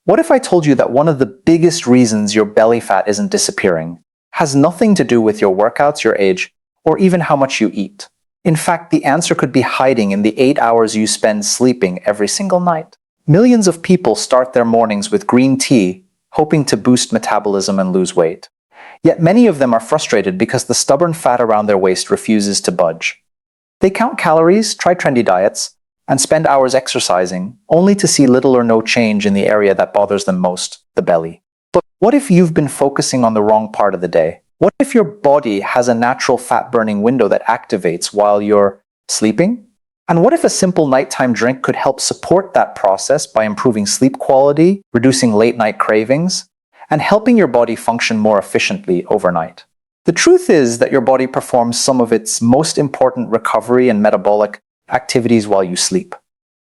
What if I told you that one of the biggest reasons your belly fat isn't disappearing has nothing to do with your workouts, your age, or even how much you eat? In fact, the answer could be hiding in the 8 hours you spend sleeping every single night. Millions of people start their mornings with green tea, hoping to boost metabolism and lose weight. Yet many of them are frustrated because the stubborn fat around their waist refuses to budge. They count calories, try trendy diets, and spend hours exercising, only to see little or no change in the area that bothers them most, the belly. But what if you've been focusing on the wrong part of the day? What if your body has a natural fat-burning window that activates while you're sleeping? And what if a simple nighttime drink could help support that process by improving sleep quality, reducing late-night cravings, and helping your body function more efficiently overnight? The truth is that your body performs some of its most important recovery and metabolic activities while you sleep.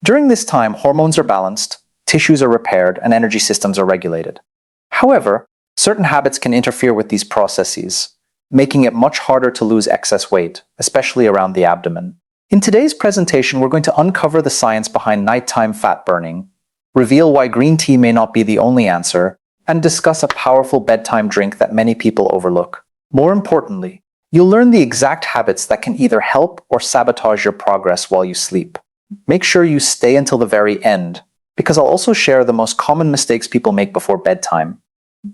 During this time, hormones are balanced, tissues are repaired, and energy systems are regulated. However, certain habits can interfere with these processes, making it much harder to lose excess weight, especially around the abdomen. In today's presentation, we're going to uncover the science behind nighttime fat burning, reveal why green tea may not be the only answer, and discuss a powerful bedtime drink that many people overlook. More importantly, you'll learn the exact habits that can either help or sabotage your progress while you sleep. Make sure you stay until the very end, because I'll also share the most common mistakes people make before bedtime.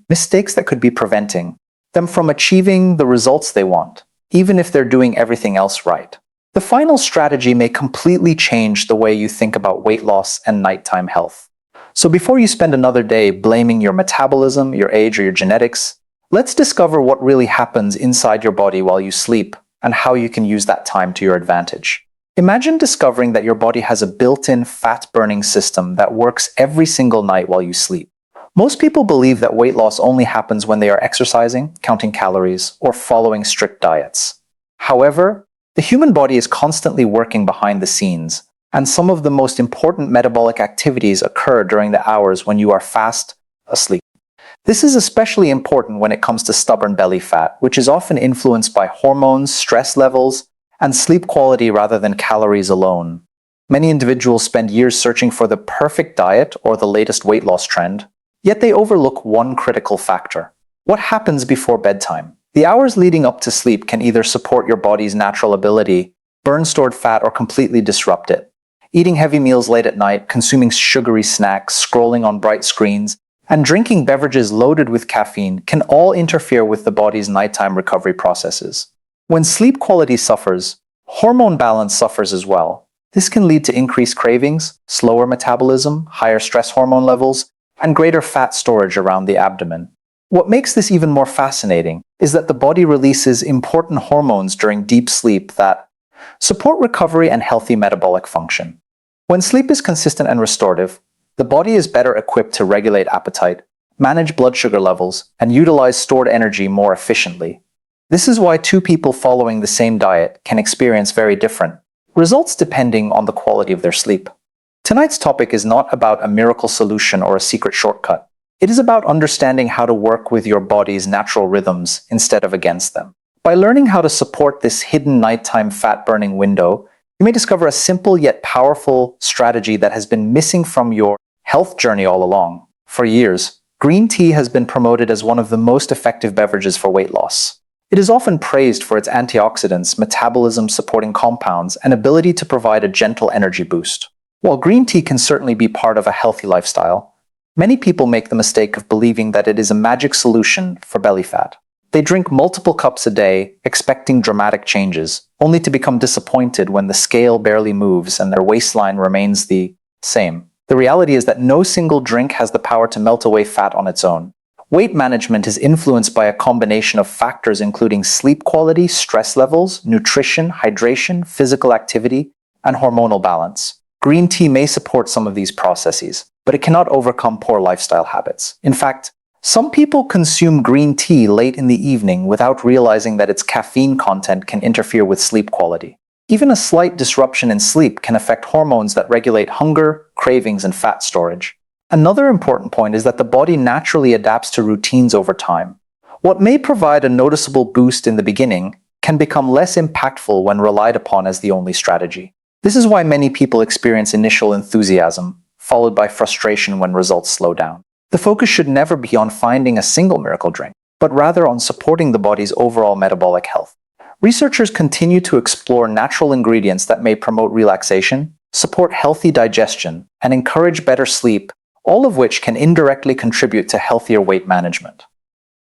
Mistakes that could be preventing them from achieving the results they want, even if they're doing everything else right. The final strategy may completely change the way you think about weight loss and nighttime health. So before you spend another day blaming your metabolism, your age, or your genetics, let's discover what really happens inside your body while you sleep and how you can use that time to your advantage. Imagine discovering that your body has a built-in fat-burning system that works every single night while you sleep. Most people believe that weight loss only happens when they are exercising, counting calories, or following strict diets. However, the human body is constantly working behind the scenes, and some of the most important metabolic activities occur during the hours when you are fast asleep. This is especially important when it comes to stubborn belly fat, which is often influenced by hormones, stress levels, and sleep quality rather than calories alone. Many individuals spend years searching for the perfect diet or the latest weight loss trend, yet they overlook one critical factor: what happens before bedtime. The hours leading up to sleep can either support your body's natural ability, burn stored fat, or completely disrupt it. Eating heavy meals late at night, consuming sugary snacks, scrolling on bright screens, and drinking beverages loaded with caffeine can all interfere with the body's nighttime recovery processes. When sleep quality suffers, hormone balance suffers as well. This can lead to increased cravings, slower metabolism, higher stress hormone levels, and greater fat storage around the abdomen. What makes this even more fascinating is that the body releases important hormones during deep sleep that support recovery and healthy metabolic function. When sleep is consistent and restorative, the body is better equipped to regulate appetite, manage blood sugar levels, and utilize stored energy more efficiently. This is why two people following the same diet can experience very different results depending on the quality of their sleep. Tonight's topic is not about a miracle solution or a secret shortcut. It is about understanding how to work with your body's natural rhythms instead of against them. By learning how to support this hidden nighttime fat-burning window, you may discover a simple yet powerful strategy that has been missing from your health journey all along. For years, green tea has been promoted as one of the most effective beverages for weight loss. It is often praised for its antioxidants, metabolism-supporting compounds, and ability to provide a gentle energy boost. While green tea can certainly be part of a healthy lifestyle, many people make the mistake of believing that it is a magic solution for belly fat. They drink multiple cups a day, expecting dramatic changes, only to become disappointed when the scale barely moves and their waistline remains the same. The reality is that no single drink has the power to melt away fat on its own. Weight management is influenced by a combination of factors including sleep quality, stress levels, nutrition, hydration, physical activity, and hormonal balance. Green tea may support some of these processes, but it cannot overcome poor lifestyle habits. In fact, some people consume green tea late in the evening without realizing that its caffeine content can interfere with sleep quality. Even a slight disruption in sleep can affect hormones that regulate hunger, cravings, and fat storage. Another important point is that the body naturally adapts to routines over time. What may provide a noticeable boost in the beginning can become less impactful when relied upon as the only strategy. This is why many people experience initial enthusiasm, followed by frustration when results slow down. The focus should never be on finding a single miracle drink, but rather on supporting the body's overall metabolic health. Researchers continue to explore natural ingredients that may promote relaxation, support healthy digestion, and encourage better sleep, all of which can indirectly contribute to healthier weight management.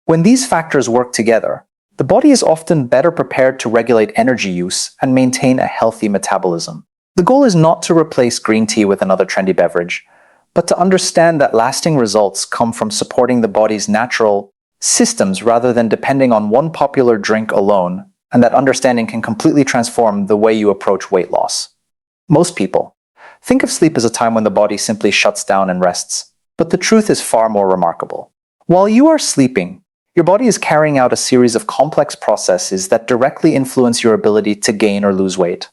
When these factors work together, the body is often better prepared to regulate energy use and maintain a healthy metabolism. The goal is not to replace green tea with another trendy beverage, but to understand that lasting results come from supporting the body's natural systems rather than depending on one popular drink alone, and that understanding can completely transform the way you approach weight loss. Most people think of sleep as a time when the body simply shuts down and rests, but the truth is far more remarkable. While you are sleeping, your body is carrying out a series of complex processes that directly influence your ability to gain or lose weight.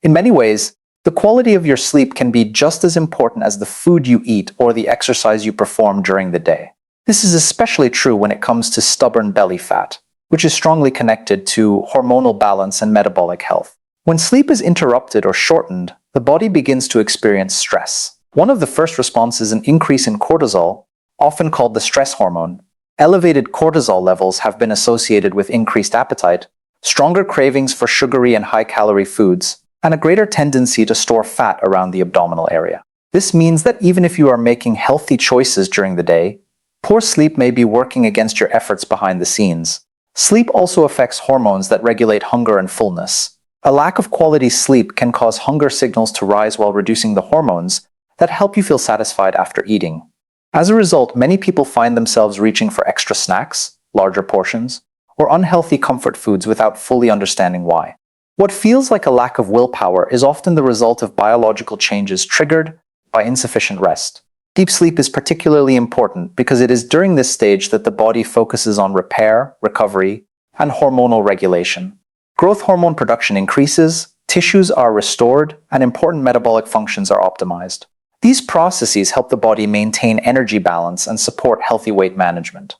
In many ways, the quality of your sleep can be just as important as the food you eat or the exercise you perform during the day. This is especially true when it comes to stubborn belly fat, which is strongly connected to hormonal balance and metabolic health. When sleep is interrupted or shortened, the body begins to experience stress. One of the first responses is an increase in cortisol, often called the stress hormone. Elevated cortisol levels have been associated with increased appetite, stronger cravings for sugary and high-calorie foods, and a greater tendency to store fat around the abdominal area. This means that even if you are making healthy choices during the day, poor sleep may be working against your efforts behind the scenes. Sleep also affects hormones that regulate hunger and fullness. A lack of quality sleep can cause hunger signals to rise while reducing the hormones that help you feel satisfied after eating. As a result, many people find themselves reaching for extra snacks, larger portions, or unhealthy comfort foods without fully understanding why. What feels like a lack of willpower is often the result of biological changes triggered by insufficient rest. Deep sleep is particularly important because it is during this stage that the body focuses on repair, recovery, and hormonal regulation. Growth hormone production increases, tissues are restored, and important metabolic functions are optimized. These processes help the body maintain energy balance and support healthy weight management.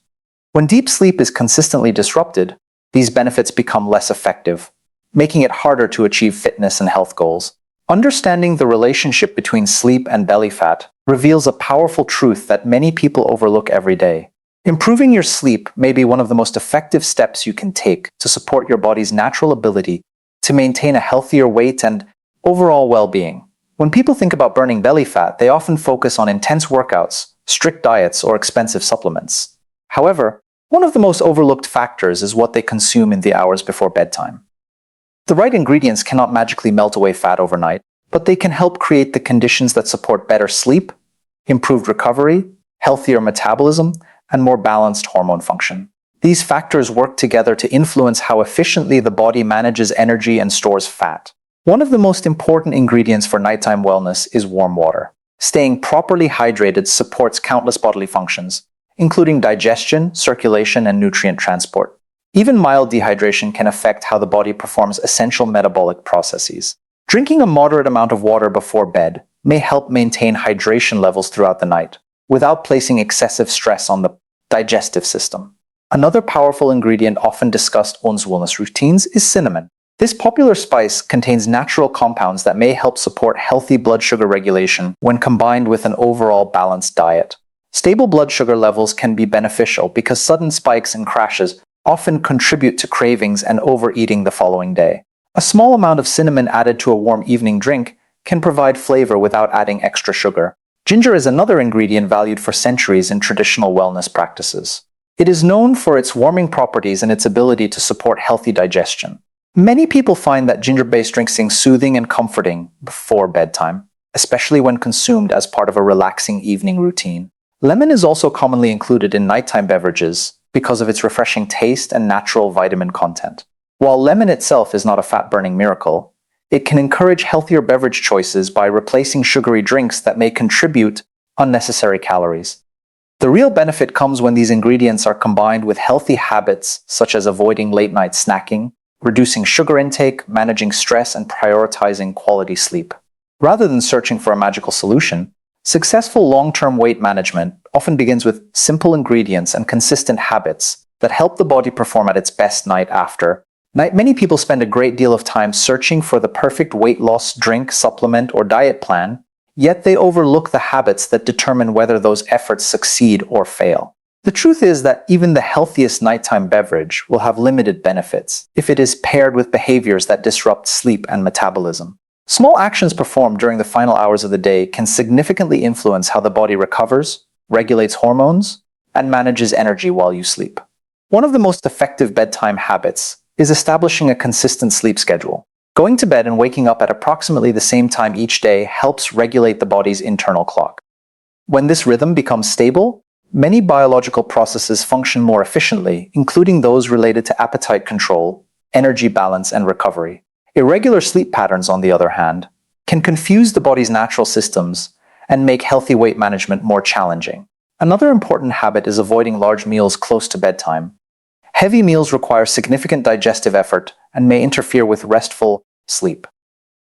When deep sleep is consistently disrupted, these benefits become less effective, making it harder to achieve fitness and health goals. Understanding the relationship between sleep and belly fat reveals a powerful truth that many people overlook every day. Improving your sleep may be one of the most effective steps you can take to support your body's natural ability to maintain a healthier weight and overall well-being. When people think about burning belly fat, they often focus on intense workouts, strict diets, or expensive supplements. However, one of the most overlooked factors is what they consume in the hours before bedtime. The right ingredients cannot magically melt away fat overnight, but they can help create the conditions that support better sleep, improved recovery, healthier metabolism, and more balanced hormone function. These factors work together to influence how efficiently the body manages energy and stores fat. One of the most important ingredients for nighttime wellness is warm water. Staying properly hydrated supports countless bodily functions, including digestion, circulation, and nutrient transport. Even mild dehydration can affect how the body performs essential metabolic processes. Drinking a moderate amount of water before bed may help maintain hydration levels throughout the night, without placing excessive stress on the digestive system. Another powerful ingredient often discussed in wellness routines is cinnamon. This popular spice contains natural compounds that may help support healthy blood sugar regulation when combined with an overall balanced diet. Stable blood sugar levels can be beneficial because sudden spikes and crashes often contribute to cravings and overeating the following day. A small amount of cinnamon added to a warm evening drink can provide flavor without adding extra sugar. Ginger is another ingredient valued for centuries in traditional wellness practices. It is known for its warming properties and its ability to support healthy digestion. Many people find that ginger-based drinks seem soothing and comforting before bedtime, especially when consumed as part of a relaxing evening routine. Lemon is also commonly included in nighttime beverages because of its refreshing taste and natural vitamin content. While lemon itself is not a fat-burning miracle, it can encourage healthier beverage choices by replacing sugary drinks that may contribute unnecessary calories. The real benefit comes when these ingredients are combined with healthy habits such as avoiding late-night snacking, reducing sugar intake, managing stress, and prioritizing quality sleep. Rather than searching for a magical solution, successful long-term weight management often begins with simple ingredients and consistent habits that help the body perform at its best night after. Many people spend a great deal of time searching for the perfect weight loss drink, supplement, or diet plan, yet they overlook the habits that determine whether those efforts succeed or fail. The truth is that even the healthiest nighttime beverage will have limited benefits if it is paired with behaviors that disrupt sleep and metabolism. Small actions performed during the final hours of the day can significantly influence how the body recovers, regulates hormones, and manages energy while you sleep. One of the most effective bedtime habits is establishing a consistent sleep schedule. Going to bed and waking up at approximately the same time each day helps regulate the body's internal clock. When this rhythm becomes stable, many biological processes function more efficiently, including those related to appetite control, energy balance, and recovery. Irregular sleep patterns, on the other hand, can confuse the body's natural systems and make healthy weight management more challenging. Another important habit is avoiding large meals close to bedtime. Heavy meals require significant digestive effort and may interfere with restful sleep.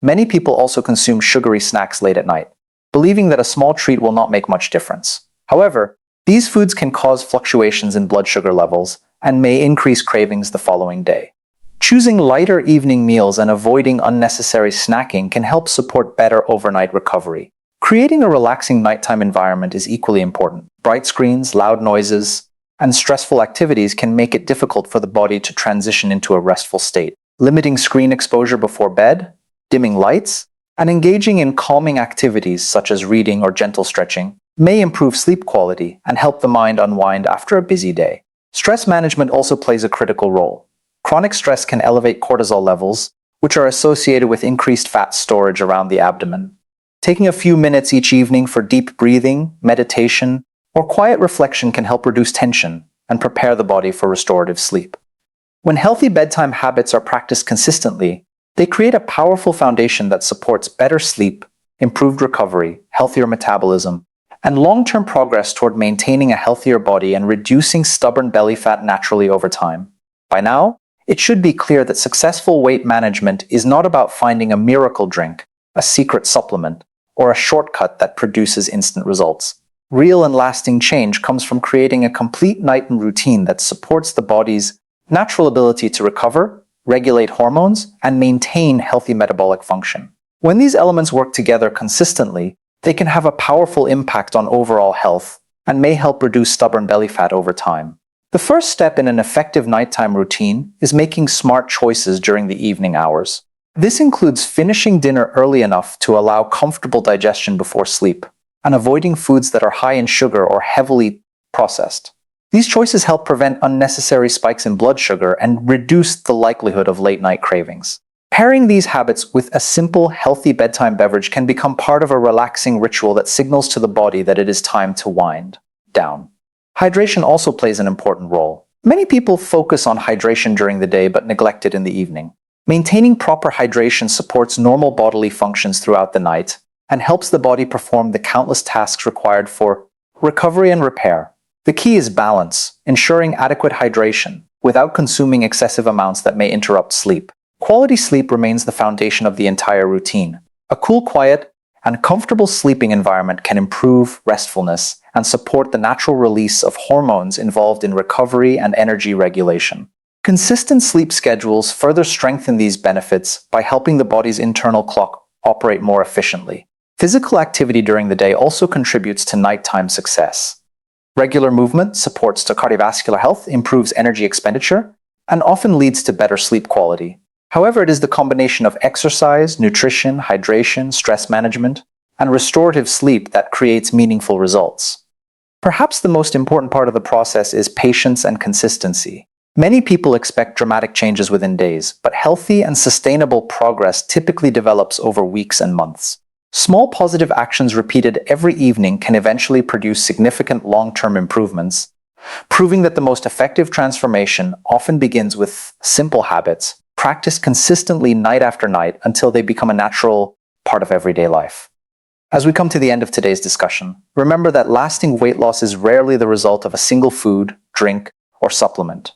Many people also consume sugary snacks late at night, believing that a small treat will not make much difference. However, these foods can cause fluctuations in blood sugar levels and may increase cravings the following day. Choosing lighter evening meals and avoiding unnecessary snacking can help support better overnight recovery. Creating a relaxing nighttime environment is equally important. Bright screens, loud noises, and stressful activities can make it difficult for the body to transition into a restful state. Limiting screen exposure before bed, dimming lights, and engaging in calming activities such as reading or gentle stretching may improve sleep quality and help the mind unwind after a busy day. Stress management also plays a critical role. Chronic stress can elevate cortisol levels, which are associated with increased fat storage around the abdomen. Taking a few minutes each evening for deep breathing, meditation, or quiet reflection can help reduce tension and prepare the body for restorative sleep. When healthy bedtime habits are practiced consistently, they create a powerful foundation that supports better sleep, improved recovery, healthier metabolism, and long-term progress toward maintaining a healthier body and reducing stubborn belly fat naturally over time. By now, it should be clear that successful weight management is not about finding a miracle drink, a secret supplement, or a shortcut that produces instant results. Real and lasting change comes from creating a complete night routine that supports the body's natural ability to recover, regulate hormones, and maintain healthy metabolic function. When these elements work together consistently, they can have a powerful impact on overall health and may help reduce stubborn belly fat over time. The first step in an effective nighttime routine is making smart choices during the evening hours. This includes finishing dinner early enough to allow comfortable digestion before sleep, and avoiding foods that are high in sugar or heavily processed. These choices help prevent unnecessary spikes in blood sugar and reduce the likelihood of late-night cravings. Pairing these habits with a simple, healthy bedtime beverage can become part of a relaxing ritual that signals to the body that it is time to wind down. Hydration also plays an important role. Many people focus on hydration during the day but neglect it in the evening. Maintaining proper hydration supports normal bodily functions throughout the night and helps the body perform the countless tasks required for recovery and repair. The key is balance, ensuring adequate hydration without consuming excessive amounts that may interrupt sleep. Quality sleep remains the foundation of the entire routine. A cool, quiet, and comfortable sleeping environment can improve restfulness and support the natural release of hormones involved in recovery and energy regulation. Consistent sleep schedules further strengthen these benefits by helping the body's internal clock operate more efficiently. Physical activity during the day also contributes to nighttime success. Regular movement supports the cardiovascular health, improves energy expenditure, and often leads to better sleep quality. However, it is the combination of exercise, nutrition, hydration, stress management, and restorative sleep that creates meaningful results. Perhaps the most important part of the process is patience and consistency. Many people expect dramatic changes within days, but healthy and sustainable progress typically develops over weeks and months. Small positive actions repeated every evening can eventually produce significant long-term improvements, proving that the most effective transformation often begins with simple habits, practiced consistently night after night until they become a natural part of everyday life. As we come to the end of today's discussion, remember that lasting weight loss is rarely the result of a single food, drink, or supplement.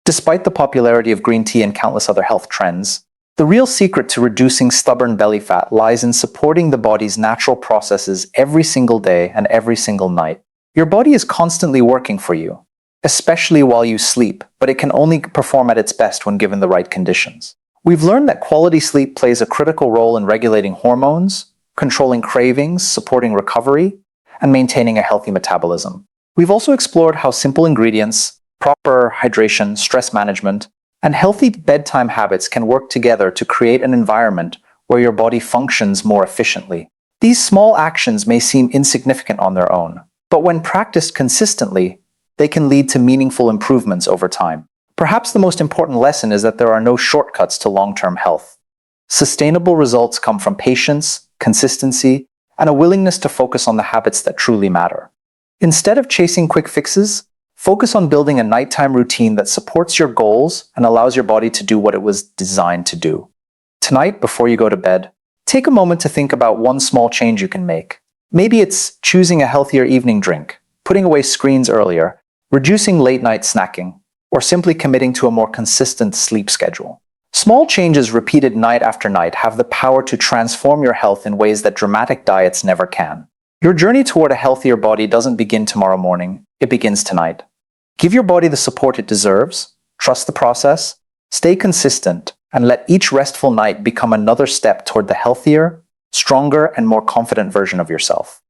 Despite the popularity of green tea and countless other health trends, the real secret to reducing stubborn belly fat lies in supporting the body's natural processes every single day and every single night. Your body is constantly working for you, especially while you sleep, but it can only perform at its best when given the right conditions. We've learned that quality sleep plays a critical role in regulating hormones, controlling cravings, supporting recovery, and maintaining a healthy metabolism. We've also explored how simple ingredients, proper hydration, stress management, and healthy bedtime habits can work together to create an environment where your body functions more efficiently. These small actions may seem insignificant on their own, but when practiced consistently, they can lead to meaningful improvements over time. Perhaps the most important lesson is that there are no shortcuts to long-term health. Sustainable results come from patience, consistency, and a willingness to focus on the habits that truly matter. Instead of chasing quick fixes, focus on building a nighttime routine that supports your goals and allows your body to do what it was designed to do. Tonight, before you go to bed, take a moment to think about one small change you can make. Maybe it's choosing a healthier evening drink, putting away screens earlier, reducing late-night snacking, or simply committing to a more consistent sleep schedule. Small changes repeated night after night have the power to transform your health in ways that dramatic diets never can. Your journey toward a healthier body doesn't begin tomorrow morning, it begins tonight. Give your body the support it deserves, trust the process, stay consistent, and let each restful night become another step toward the healthier, stronger, and more confident version of yourself.